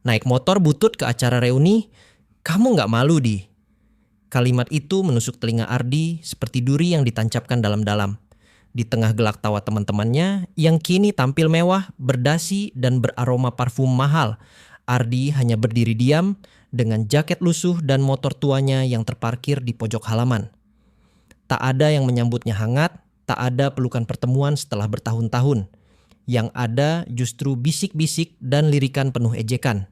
Naik motor butut ke acara reuni, kamu nggak malu di? Kalimat itu menusuk telinga Ardi seperti duri yang ditancapkan dalam-dalam. Di tengah gelak tawa teman-temannya yang kini tampil mewah, berdasi, dan beraroma parfum mahal, Ardi hanya berdiri diam dengan jaket lusuh dan motor tuanya yang terparkir di pojok halaman. Tak ada yang menyambutnya hangat, tak ada pelukan pertemuan setelah bertahun-tahun. Yang ada justru bisik-bisik dan lirikan penuh ejekan.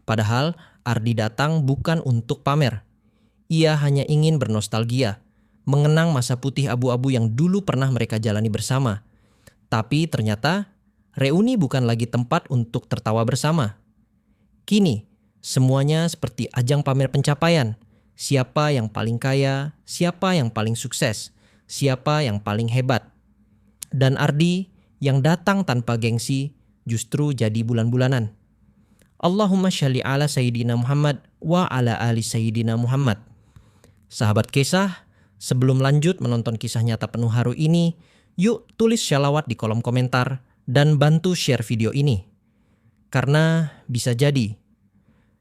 Padahal Ardi datang bukan untuk pamer. Ia hanya ingin bernostalgia, mengenang masa putih abu-abu yang dulu pernah mereka jalani bersama. Tapi ternyata reuni bukan lagi tempat untuk tertawa bersama. Kini semuanya seperti ajang pamer pencapaian. Siapa yang paling kaya, siapa yang paling sukses, siapa yang paling hebat. Dan Ardi yang datang tanpa gengsi justru jadi bulan-bulanan. Allahumma sholli ala Sayyidina Muhammad wa ala ali Sayyidina Muhammad. Sahabat kisah, sebelum lanjut menonton kisah nyata penuh haru ini, yuk tulis shalawat di kolom komentar dan bantu share video ini. Karena bisa jadi,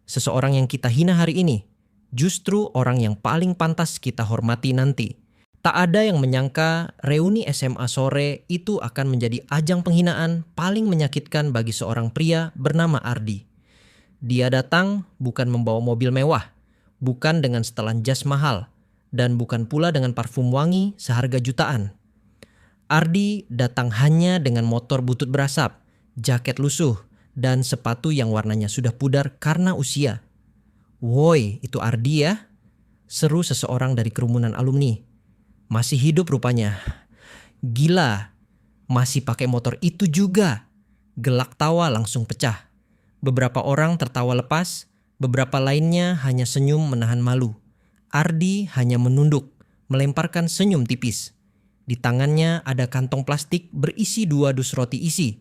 seseorang yang kita hina hari ini, justru orang yang paling pantas kita hormati nanti. Tak ada yang menyangka reuni SMA sore itu akan menjadi ajang penghinaan paling menyakitkan bagi seorang pria bernama Ardi. Dia datang bukan membawa mobil mewah, bukan dengan setelan jas mahal, dan bukan pula dengan parfum wangi seharga jutaan. Ardi datang hanya dengan motor butut berasap, jaket lusuh, dan sepatu yang warnanya sudah pudar karena usia. "Woi, itu Ardi ya?" seru seseorang dari kerumunan alumni. "Masih hidup rupanya. Gila, masih pakai motor itu juga." Gelak tawa langsung pecah. Beberapa orang tertawa lepas, beberapa lainnya hanya senyum menahan malu. Ardi hanya menunduk, melemparkan senyum tipis. Di tangannya ada kantong plastik berisi 2 dus roti isi.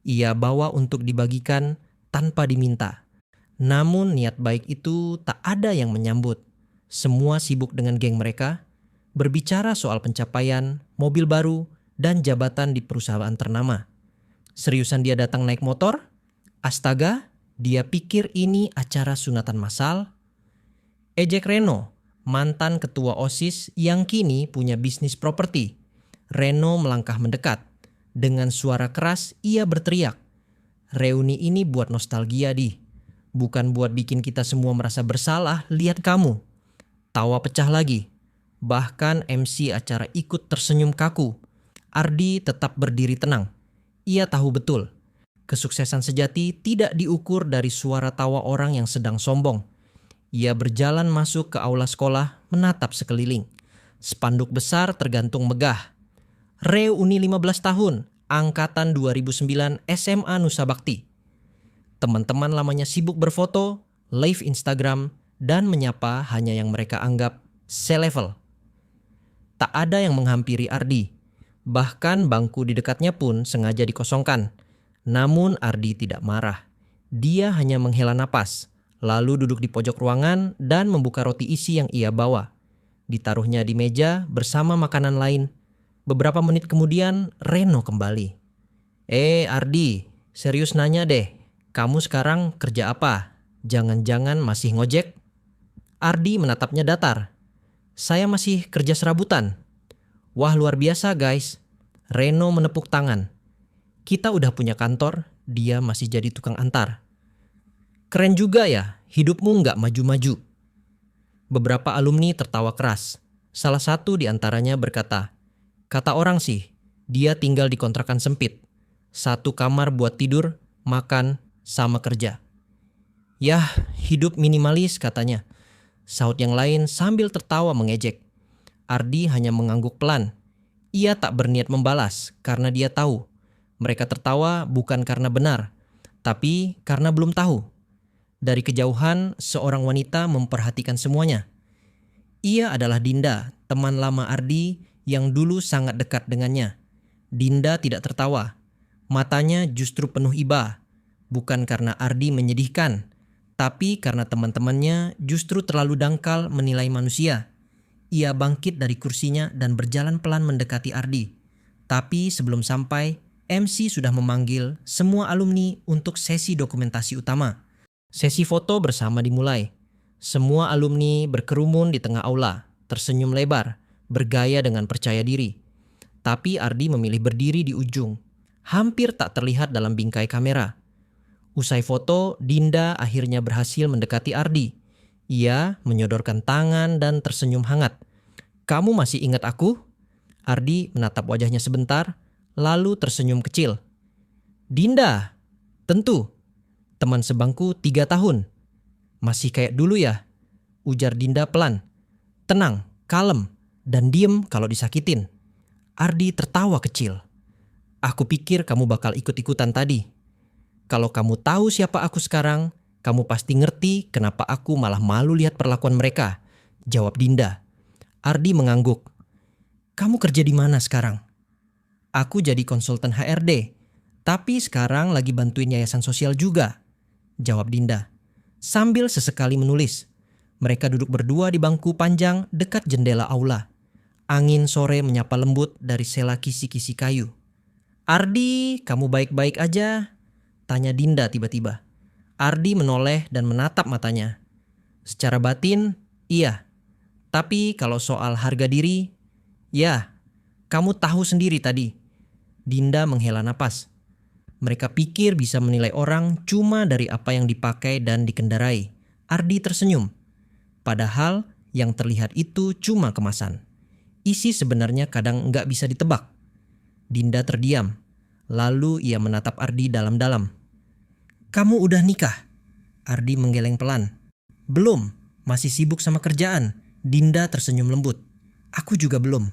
Ia bawa untuk dibagikan tanpa diminta. Namun niat baik itu tak ada yang menyambut. Semua sibuk dengan geng mereka, berbicara soal pencapaian, mobil baru, dan jabatan di perusahaan ternama. Seriusan dia datang naik motor? Astaga, dia pikir ini acara sunatan massal? Ejek Reno, mantan ketua OSIS yang kini punya bisnis properti. Reno melangkah mendekat. Dengan suara keras ia berteriak, "Reuni ini buat nostalgia di. Bukan buat bikin kita semua merasa bersalah, lihat kamu." Tawa pecah lagi. Bahkan MC acara ikut tersenyum kaku. Ardi tetap berdiri tenang. Ia tahu betul, kesuksesan sejati tidak diukur dari suara tawa orang yang sedang sombong. Ia berjalan masuk ke aula sekolah, menatap sekeliling. Spanduk besar tergantung megah. Reuni 15 tahun, angkatan 2009 SMA Nusa Bakti. Teman-teman lamanya sibuk berfoto, live Instagram, dan menyapa hanya yang mereka anggap selevel. Tak ada yang menghampiri Ardi. Bahkan bangku di dekatnya pun sengaja dikosongkan. Namun Ardi tidak marah. Dia hanya menghela napas, lalu duduk di pojok ruangan dan membuka roti isi yang ia bawa. Ditaruhnya di meja bersama makanan lain. Beberapa menit kemudian Reno kembali. Ardi, serius nanya deh. Kamu sekarang kerja apa? Jangan-jangan masih ngojek?" Ardi menatapnya datar. "Saya masih kerja serabutan." "Wah, luar biasa guys." Reno menepuk tangan. "Kita udah punya kantor, dia masih jadi tukang antar." "Keren juga ya, hidupmu nggak maju-maju." Beberapa alumni tertawa keras. Salah satu di antaranya berkata, "Kata orang sih, dia tinggal di kontrakan sempit. 1 kamar buat tidur, makan, sama kerja." "Yah, hidup minimalis," katanya. Sahut yang lain sambil tertawa mengejek. Ardi hanya mengangguk pelan. Ia tak berniat membalas karena dia tahu. Mereka tertawa bukan karena benar, tapi karena belum tahu. Dari kejauhan, seorang wanita memperhatikan semuanya. Ia adalah Dinda, teman lama Ardi yang dulu sangat dekat dengannya. Dinda tidak tertawa. Matanya justru penuh iba. Bukan karena Ardi menyedihkan, tapi karena teman-temannya justru terlalu dangkal menilai manusia. Ia bangkit dari kursinya dan berjalan pelan mendekati Ardi. Tapi sebelum sampai, MC sudah memanggil semua alumni untuk sesi dokumentasi utama. Sesi foto bersama dimulai. Semua alumni berkerumun di tengah aula, tersenyum lebar, bergaya dengan percaya diri. Tapi Ardi memilih berdiri di ujung, hampir tak terlihat dalam bingkai kamera. Usai foto, Dinda akhirnya berhasil mendekati Ardi. Ia menyodorkan tangan dan tersenyum hangat. "Kamu masih ingat aku?" Ardi menatap wajahnya sebentar, lalu tersenyum kecil. "Dinda, tentu. Teman sebangku 3 tahun. Masih kayak dulu ya?" Ujar Dinda pelan. Tenang, kalem, dan diem kalau disakitin. Ardi tertawa kecil. "Aku pikir kamu bakal ikut-ikutan tadi. Kalau kamu tahu siapa aku sekarang, kamu pasti ngerti kenapa aku malah malu lihat perlakuan mereka," jawab Dinda. Ardi mengangguk. "Kamu kerja di mana sekarang?" "Aku jadi konsultan HRD, tapi sekarang lagi bantuin yayasan sosial juga," jawab Dinda. Sambil sesekali menulis. Mereka duduk berdua di bangku panjang dekat jendela aula. Angin sore menyapa lembut dari sela kisi-kisi kayu. "Ardi, kamu baik-baik aja?" tanya Dinda tiba-tiba. Ardi menoleh dan menatap matanya. "Secara batin, iya. Tapi kalau soal harga diri, ya, kamu tahu sendiri tadi." Dinda menghela napas. Mereka pikir bisa menilai orang cuma dari apa yang dipakai dan dikendarai. Ardi tersenyum. Padahal yang terlihat itu cuma kemasan. Isi sebenarnya kadang nggak bisa ditebak. Dinda terdiam. Lalu ia menatap Ardi dalam-dalam. "Kamu udah nikah?" Ardi menggeleng pelan. "Belum, masih sibuk sama kerjaan." Dinda tersenyum lembut. "Aku juga belum."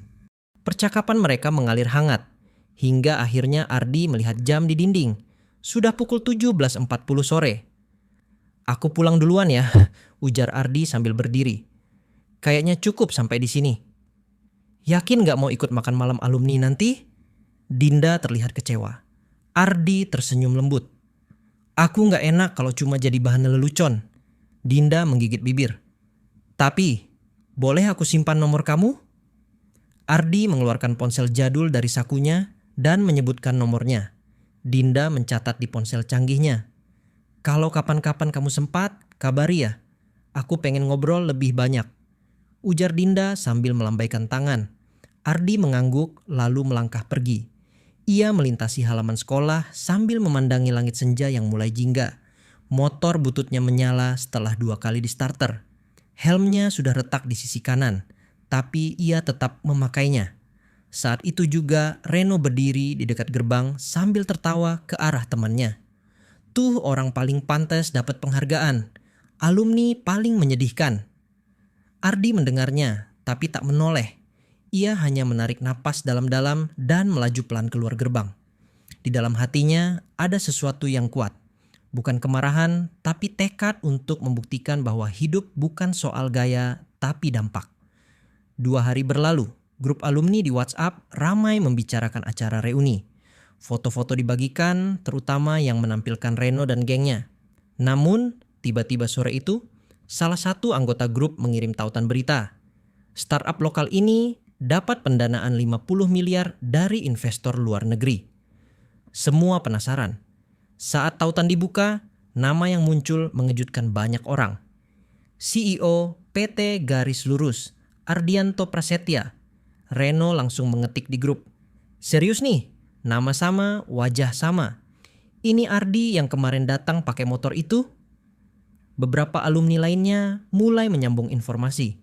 Percakapan mereka mengalir hangat. Hingga akhirnya Ardi melihat jam di dinding. Sudah pukul 17.40 sore. "Aku pulang duluan ya," ujar Ardi sambil berdiri. "Kayaknya cukup sampai di sini." "Yakin gak mau ikut makan malam alumni nanti?" Dinda terlihat kecewa. Ardi tersenyum lembut. "Aku gak enak kalau cuma jadi bahan lelucon." Dinda menggigit bibir. "Tapi, boleh aku simpan nomor kamu?" Ardi mengeluarkan ponsel jadul dari sakunya dan menyebutkan nomornya. Dinda mencatat di ponsel canggihnya. "Kalau kapan-kapan kamu sempat, kabari ya. Aku pengen ngobrol lebih banyak," ujar Dinda sambil melambaikan tangan. Ardi mengangguk lalu melangkah pergi. Ia melintasi halaman sekolah sambil memandangi langit senja yang mulai jingga. Motor bututnya menyala setelah 2 kali di starter. Helmnya sudah retak di sisi kanan, tapi ia tetap memakainya. Saat itu juga Reno berdiri di dekat gerbang sambil tertawa ke arah temannya. "Tuh orang paling pantas dapat penghargaan. Alumni paling menyedihkan." Ardi mendengarnya, tapi tak menoleh. Ia hanya menarik napas dalam-dalam dan melaju pelan keluar gerbang. Di dalam hatinya ada sesuatu yang kuat. Bukan kemarahan, tapi tekad untuk membuktikan bahwa hidup bukan soal gaya, tapi dampak. 2 hari berlalu. Grup alumni di WhatsApp ramai membicarakan acara reuni. Foto-foto dibagikan, terutama yang menampilkan Reno dan gengnya. Namun, tiba-tiba sore itu, salah satu anggota grup mengirim tautan berita. Startup lokal ini dapat pendanaan 50 miliar dari investor luar negeri. Semua penasaran. Saat tautan dibuka, nama yang muncul mengejutkan banyak orang. CEO PT Garis Lurus, Ardianto Prasetya. Reno langsung mengetik di grup. "Serius nih, nama sama, wajah sama. Ini Ardi yang kemarin datang pakai motor itu?" Beberapa alumni lainnya mulai menyambung informasi.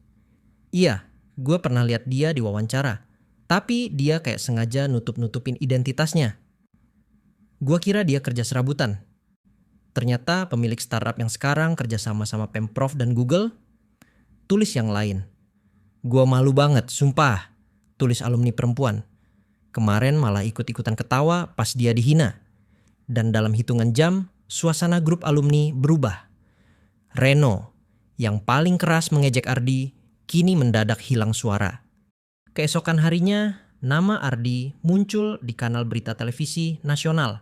"Iya, gue pernah lihat dia di wawancara. Tapi dia kayak sengaja nutup-nutupin identitasnya. Gue kira dia kerja serabutan. Ternyata pemilik startup yang sekarang kerja sama Pemprov dan Google." Tulis yang lain. "Gue malu banget, sumpah," tulis alumni perempuan. "Kemarin malah ikut-ikutan ketawa pas dia dihina." Dan dalam hitungan jam, suasana grup alumni berubah. Reno, yang paling keras mengejek Ardi, kini mendadak hilang suara. Keesokan harinya, nama Ardi muncul di kanal berita televisi nasional.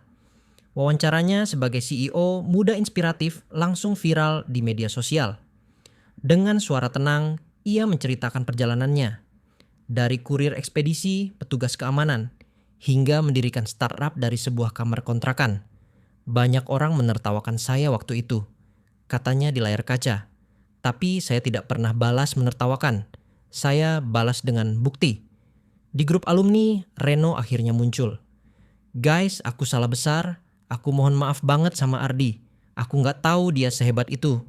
Wawancaranya sebagai CEO muda inspiratif langsung viral di media sosial. Dengan suara tenang, ia menceritakan perjalanannya. Dari kurir ekspedisi, petugas keamanan, hingga mendirikan startup dari sebuah kamar kontrakan. Banyak orang menertawakan saya waktu itu. katanya di layar kaca. Tapi saya tidak pernah balas menertawakan. Saya balas dengan bukti. Di grup alumni, Reno akhirnya muncul. Guys, aku salah besar. Aku mohon maaf banget sama Ardi. Aku nggak tahu dia sehebat itu.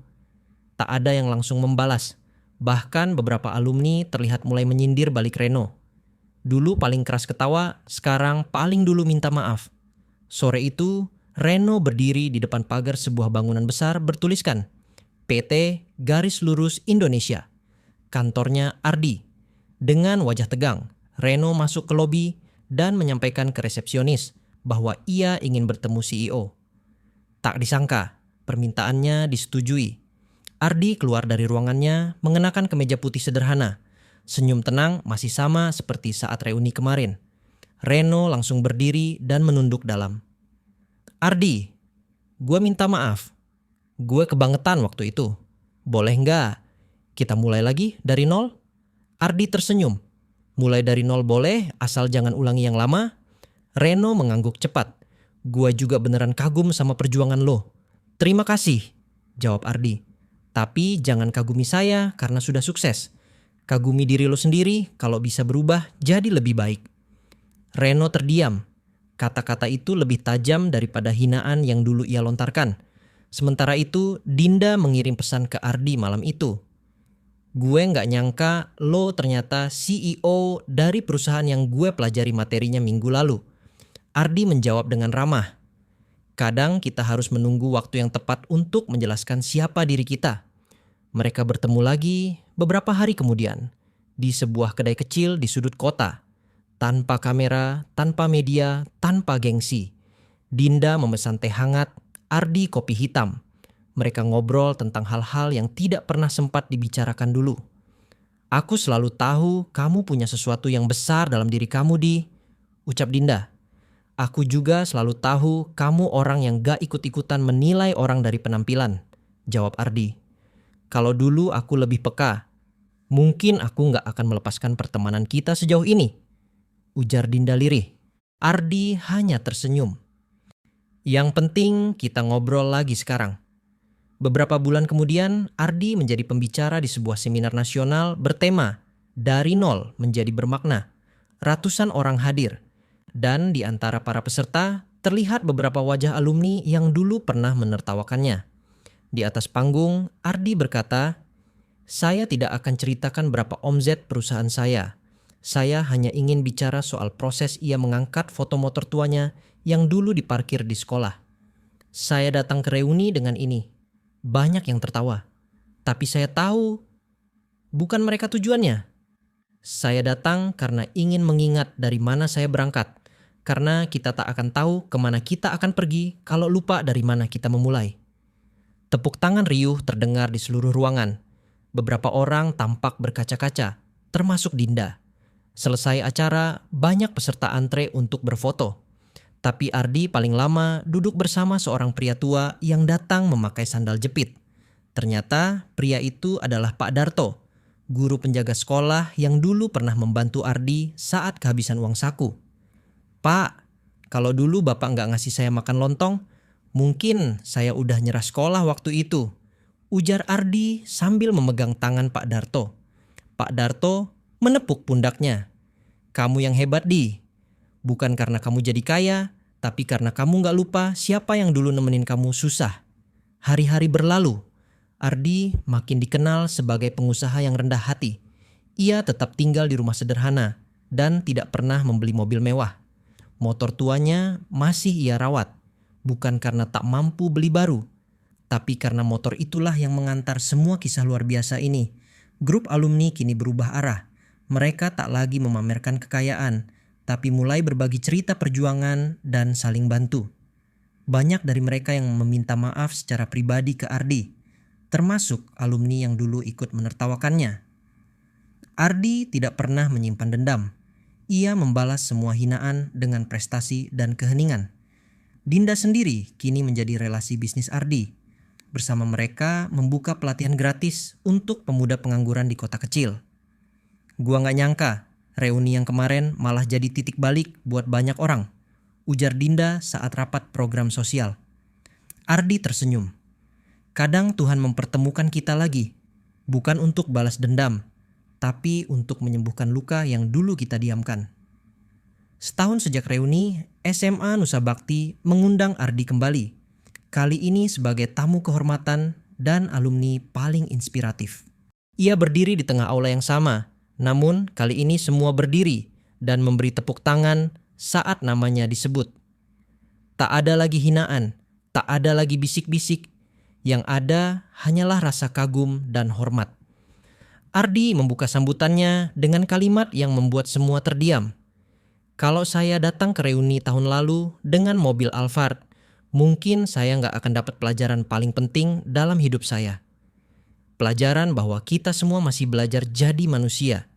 Tak ada yang langsung membalas. Bahkan beberapa alumni terlihat mulai menyindir balik Reno. Dulu paling keras ketawa, sekarang paling dulu minta maaf. Sore itu, Reno berdiri di depan pagar sebuah bangunan besar bertuliskan PT Garis Lurus Indonesia. Kantornya Ardi. Dengan wajah tegang, Reno masuk ke lobi dan menyampaikan ke resepsionis bahwa ia ingin bertemu CEO. Tak disangka, permintaannya disetujui. Ardi keluar dari ruangannya mengenakan kemeja putih sederhana. Senyum tenang masih sama seperti saat reuni kemarin. Reno langsung berdiri dan menunduk dalam. Ardi, gue minta maaf. Gue kebangetan waktu itu. Boleh nggak kita mulai lagi dari nol? Ardi tersenyum. Mulai dari nol boleh, asal jangan ulangi yang lama. Reno mengangguk cepat. Gue juga beneran kagum sama perjuangan lo. Terima kasih, jawab Ardi. Tapi jangan kagumi saya karena sudah sukses. Kagumi diri lo sendiri kalau bisa berubah jadi lebih baik. Reno terdiam. Kata-kata itu lebih tajam daripada hinaan yang dulu ia lontarkan. Sementara itu, Dinda mengirim pesan ke Ardi malam itu. Gue nggak nyangka lo ternyata CEO dari perusahaan yang gue pelajari materinya minggu lalu. Ardi menjawab dengan ramah. Kadang kita harus menunggu waktu yang tepat untuk menjelaskan siapa diri kita. Mereka bertemu lagi beberapa hari kemudian di sebuah kedai kecil di sudut kota. Tanpa kamera, tanpa media, tanpa gengsi. Dinda memesan teh hangat, Ardi kopi hitam. Mereka ngobrol tentang hal-hal yang tidak pernah sempat dibicarakan dulu. Aku selalu tahu kamu punya sesuatu yang besar dalam diri kamu, ucap Dinda. Aku juga selalu tahu kamu orang yang gak ikut-ikutan menilai orang dari penampilan, jawab Ardi. Kalau dulu aku lebih peka, mungkin aku gak akan melepaskan pertemanan kita sejauh ini, ujar Dinda lirih. Ardi hanya tersenyum. Yang penting kita ngobrol lagi sekarang. Beberapa bulan kemudian, Ardi menjadi pembicara di sebuah seminar nasional bertema Dari Nol Menjadi Bermakna. Ratusan orang hadir. Dan di antara para peserta, terlihat beberapa wajah alumni yang dulu pernah menertawakannya. Di atas panggung, Ardi berkata, saya tidak akan ceritakan berapa omzet perusahaan saya. Saya hanya ingin bicara soal proses ia mengangkat foto motor tuanya yang dulu diparkir di sekolah. Saya datang ke reuni dengan ini. Banyak yang tertawa. Tapi saya tahu, bukan mereka tujuannya. Saya datang karena ingin mengingat dari mana saya berangkat. Karena kita tak akan tahu kemana kita akan pergi kalau lupa dari mana kita memulai. Tepuk tangan riuh terdengar di seluruh ruangan. Beberapa orang tampak berkaca-kaca, termasuk Dinda. Selesai acara, banyak peserta antre untuk berfoto. Tapi Ardi paling lama duduk bersama seorang pria tua yang datang memakai sandal jepit. Ternyata pria itu adalah Pak Darto, guru penjaga sekolah yang dulu pernah membantu Ardi saat kehabisan uang saku. Pak, kalau dulu Bapak nggak ngasih saya makan lontong, mungkin saya udah nyerah sekolah waktu itu, ujar Ardi sambil memegang tangan Pak Darto. Pak Darto menepuk pundaknya. Kamu yang hebat, Di. Bukan karena kamu jadi kaya, tapi karena kamu gak lupa siapa yang dulu nemenin kamu susah. Hari-hari berlalu, Ardi makin dikenal sebagai pengusaha yang rendah hati. Ia tetap tinggal di rumah sederhana dan tidak pernah membeli mobil mewah. Motor tuanya masih ia rawat, bukan karena tak mampu beli baru, tapi karena motor itulah yang mengantar semua kisah luar biasa ini. Grup alumni kini berubah arah. Mereka tak lagi memamerkan kekayaan, tapi mulai berbagi cerita perjuangan dan saling bantu. Banyak dari mereka yang meminta maaf secara pribadi ke Ardi, termasuk alumni yang dulu ikut menertawakannya. Ardi tidak pernah menyimpan dendam. Ia membalas semua hinaan dengan prestasi dan keheningan. Dinda sendiri kini menjadi relasi bisnis Ardi. Bersama mereka membuka pelatihan gratis untuk pemuda pengangguran di kota kecil. Gua gak nyangka reuni yang kemarin malah jadi titik balik buat banyak orang, ujar Dinda saat rapat program sosial. Ardi tersenyum. Kadang Tuhan mempertemukan kita lagi, bukan untuk balas dendam, tapi untuk menyembuhkan luka yang dulu kita diamkan. Setahun sejak reuni, SMA Nusa Bakti mengundang Ardi kembali. Kali ini sebagai tamu kehormatan dan alumni paling inspiratif. Ia berdiri di tengah aula yang sama, namun kali ini semua berdiri dan memberi tepuk tangan saat namanya disebut. Tak ada lagi hinaan, tak ada lagi bisik-bisik, yang ada hanyalah rasa kagum dan hormat. Ardi membuka sambutannya dengan kalimat yang membuat semua terdiam. Kalau saya datang ke reuni tahun lalu dengan mobil Alphard, mungkin saya nggak akan dapat pelajaran paling penting dalam hidup saya. Pelajaran bahwa kita semua masih belajar jadi manusia.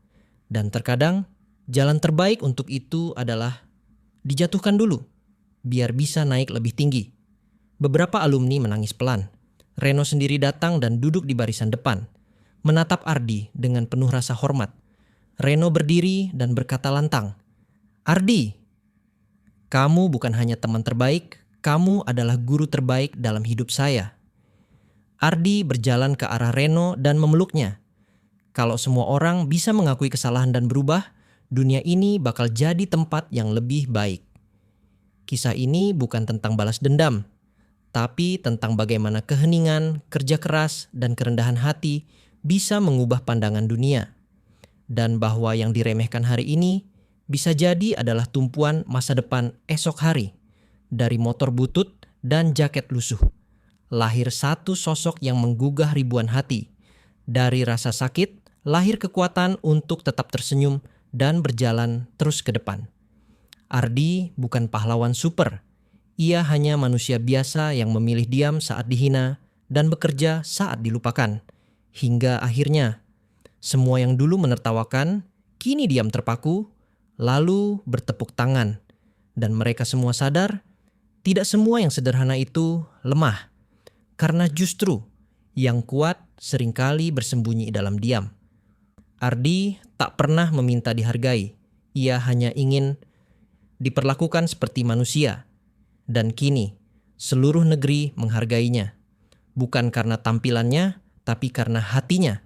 Dan terkadang jalan terbaik untuk itu adalah dijatuhkan dulu, biar bisa naik lebih tinggi. Beberapa alumni menangis pelan. Reno sendiri datang dan duduk di barisan depan, menatap Ardi dengan penuh rasa hormat. Reno berdiri dan berkata lantang, "Ardi, kamu bukan hanya teman terbaik, kamu adalah guru terbaik dalam hidup saya." Ardi berjalan ke arah Reno dan memeluknya. Kalau semua orang bisa mengakui kesalahan dan berubah, dunia ini bakal jadi tempat yang lebih baik. Kisah ini bukan tentang balas dendam, tapi tentang bagaimana keheningan, kerja keras, dan kerendahan hati bisa mengubah pandangan dunia. Dan bahwa yang diremehkan hari ini bisa jadi adalah tumpuan masa depan esok hari. Dari motor butut dan jaket lusuh, lahir satu sosok yang menggugah ribuan hati. Dari rasa sakit, lahir kekuatan untuk tetap tersenyum dan berjalan terus ke depan. Ardi bukan pahlawan super. Ia hanya manusia biasa yang memilih diam saat dihina dan bekerja saat dilupakan. Hingga akhirnya, semua yang dulu menertawakan, kini diam terpaku, lalu bertepuk tangan. Dan mereka semua sadar, tidak semua yang sederhana itu lemah. Karena justru, yang kuat seringkali bersembunyi dalam diam. Ardi tak pernah meminta dihargai. Ia hanya ingin diperlakukan seperti manusia. Dan kini, seluruh negeri menghargainya. Bukan karena tampilannya, tapi karena hatinya.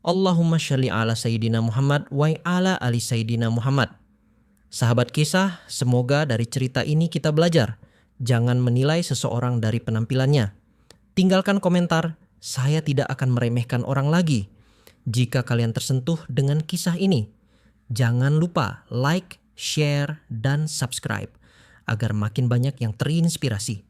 Allahumma sholli ala Sayyidina Muhammad wa ala ali Sayyidina Muhammad. Sahabat kisah, semoga dari cerita ini kita belajar. Jangan menilai seseorang dari penampilannya. Tinggalkan komentar, saya tidak akan meremehkan orang lagi. Jika kalian tersentuh dengan kisah ini, jangan lupa like, share, dan subscribe agar makin banyak yang terinspirasi.